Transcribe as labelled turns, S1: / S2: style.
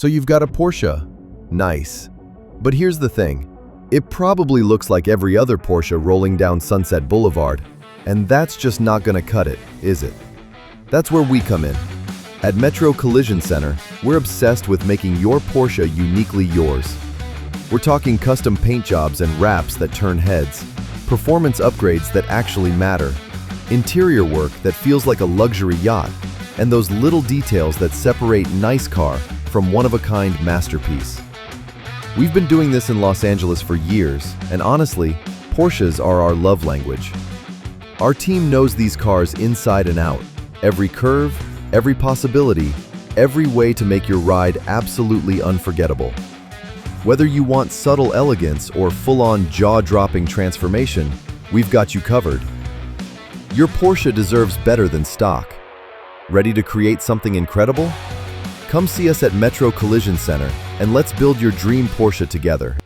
S1: So you've got a Porsche. Nice. But here's the thing. It probably looks like every other Porsche rolling down Sunset Boulevard, and that's just not gonna cut it, is it? That's where we come in. At Metro Collision Center, we're obsessed with making your Porsche uniquely yours. We're talking custom paint jobs and wraps that turn heads, performance upgrades that actually matter, interior work that feels like a luxury yacht, and those little details that separate nice car from one-of-a-kind masterpiece. We've been doing this in Los Angeles for years, and honestly, Porsches are our love language. Our team knows these cars inside and out, every curve, every possibility, every way to make your ride absolutely unforgettable. Whether you want subtle elegance or full-on jaw-dropping transformation, we've got you covered. Your Porsche deserves better than stock. Ready to create something incredible? Come see us at Metro Collision Center and let's build your dream Porsche together.